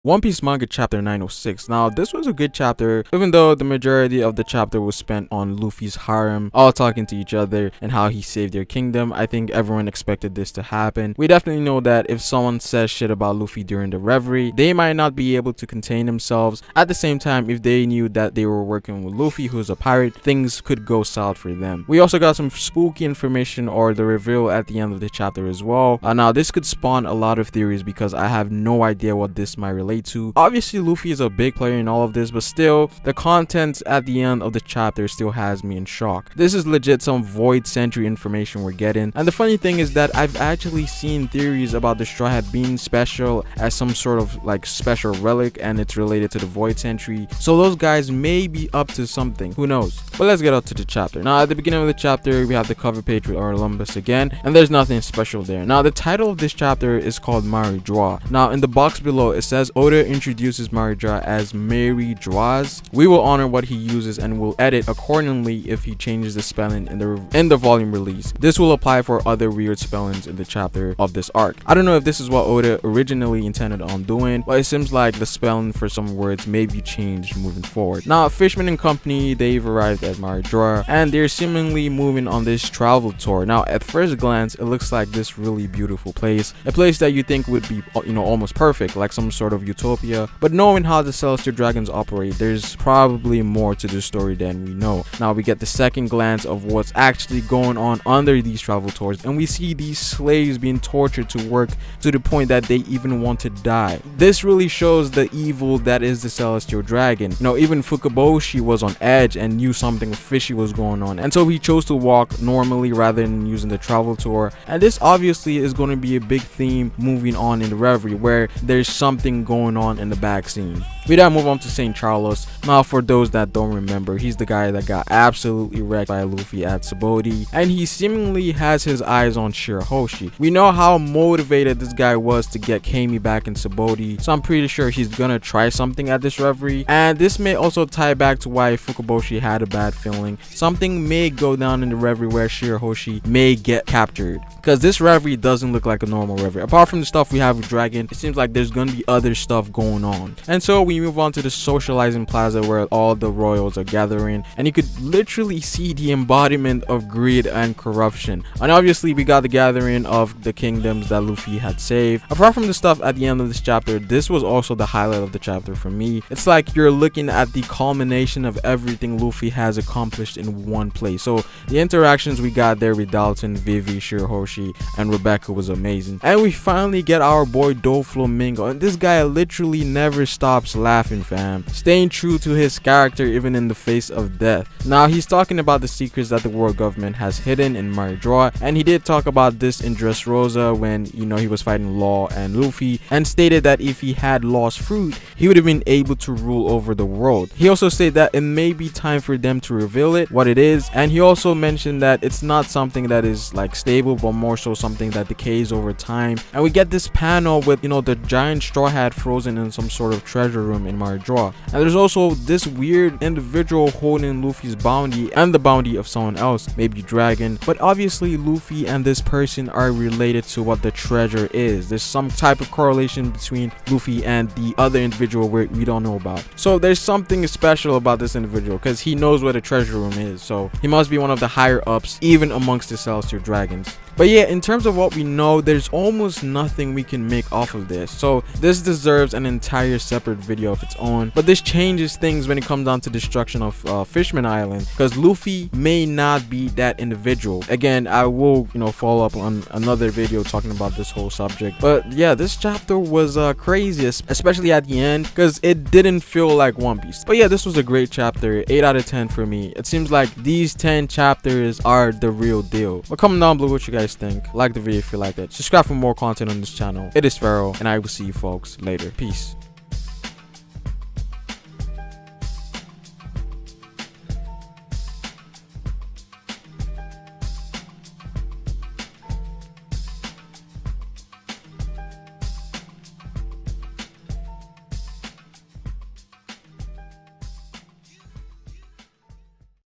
One Piece manga chapter 906. Now, this was a good chapter, even though the majority of the chapter was spent on Luffy's harem, all talking to each other and how he saved their kingdom. I think everyone expected this to happen. We definitely know that if someone says shit about Luffy during the reverie, they might not be able to contain themselves. At the same time, if they knew that they were working with Luffy, who's a pirate, things could go south for them. We also got some spooky information, or the reveal at the end of the chapter as well. Now, this could spawn a lot of theories because I have no idea what this might relate to. Obviously, Luffy is a big player in all of this, but still, the content at the end of the chapter still has me in shock. This is legit some Void Century information we're getting, and the funny thing is that I've actually seen theories about the Straw Hat being special as some sort of like special relic, and it's related to the Void Century, so those guys may be up to something, who knows. But let's get out to the chapter. Now, at the beginning of the chapter, we have the cover page with Olympus again, and there's nothing special there. Now, the title of this chapter is called Marijoie. Now, in the box below, it says Oda introduces marijoie as marijoie. We will honor what he uses and will edit accordingly if he changes the spelling in the volume release. This will apply for other weird spellings in the chapter of this arc. I don't know if this is what Oda originally intended on doing, but it seems like the spelling for some words may be changed moving forward. Now, Fishman and company, they've arrived at Marijoie and they're seemingly moving on this travel tour. Now, at first glance, it looks like this really beautiful place, a place that you think would be, almost perfect, like some sort of utopia. But knowing how the Celestial Dragons operate, there's probably more to the story than we know. Now, we get the second glance of what's actually going on under these travel tours, and we see these slaves being tortured to work to the point that they even want to die. This really shows the evil that is the Celestial Dragon. Even Fukaboshi was on edge and knew something fishy was going on, and so he chose to walk normally rather than using the travel tour. And this obviously is going to be a big theme moving on in the reverie, where there's something going on in the back scene. We then move on to St. Charles. Now, for those that don't remember, he's the guy that got absolutely wrecked by Luffy at Sabaody, and he seemingly has his eyes on Shirahoshi. We know how motivated this guy was to get Kami back in Sabaody, so I'm pretty sure he's gonna try something at this reverie, and this may also tie back to why Fukaboshi had a bad feeling. Something may go down in the reverie where Shirahoshi may get captured, because this reverie doesn't look like a normal reverie. Apart from the stuff we have with Dragon, it seems like there's gonna be other stuff going on. And so we move on to the socializing plaza where all the royals are gathering, and you could literally see the embodiment of greed and corruption. And obviously we got the gathering of the kingdoms that Luffy had saved. Apart from the stuff at the end of this chapter, this was also the highlight of the chapter for me. It's like you're looking at the culmination of everything Luffy has accomplished in one place. So the interactions we got there with Dalton, Vivi, Shirahoshi, and Rebecca was amazing. And we finally get our boy Doflamingo, and this guy literally never stops laughing, fam, staying true to his character even in the face of death. Now, he's talking about the secrets that the world government has hidden in Marijoie, and he did talk about this in Dressrosa when he was fighting Law and Luffy, and stated that if he had lost fruit, he would have been able to rule over the world. He also said that it may be time for them to reveal what it is, and he also mentioned that it's not something that is like stable, but more so something that decays over time. And we get this panel with the giant Straw Hat frozen in some sort of treasure room in Marijoie, and there's also this weird individual holding Luffy's bounty and the bounty of someone else, maybe Dragon, but obviously Luffy and this person are related to what the treasure is. There's some type of correlation between Luffy and the other individual we don't know about. So there's something special about this individual because he knows where the treasure room is, so he must be one of the higher ups even amongst the Celestial Dragons. But yeah, in terms of what we know, there's almost nothing we can make off of this, so this deserves an entire separate video of its own. But this changes things when it comes down to destruction of Fishman Island, because Luffy may not be that individual. Again, I will follow up on another video talking about this whole subject. But yeah, this chapter was crazy, especially at the end, because it didn't feel like One Piece. But yeah, this was a great chapter, 8 out of 10 for me. It seems like these 10 chapters are the real deal. But comment down below what you guys think. Like the video if you liked it. Subscribe for more content on this channel. It is Pharaoh, and I will see you folks later. Peace.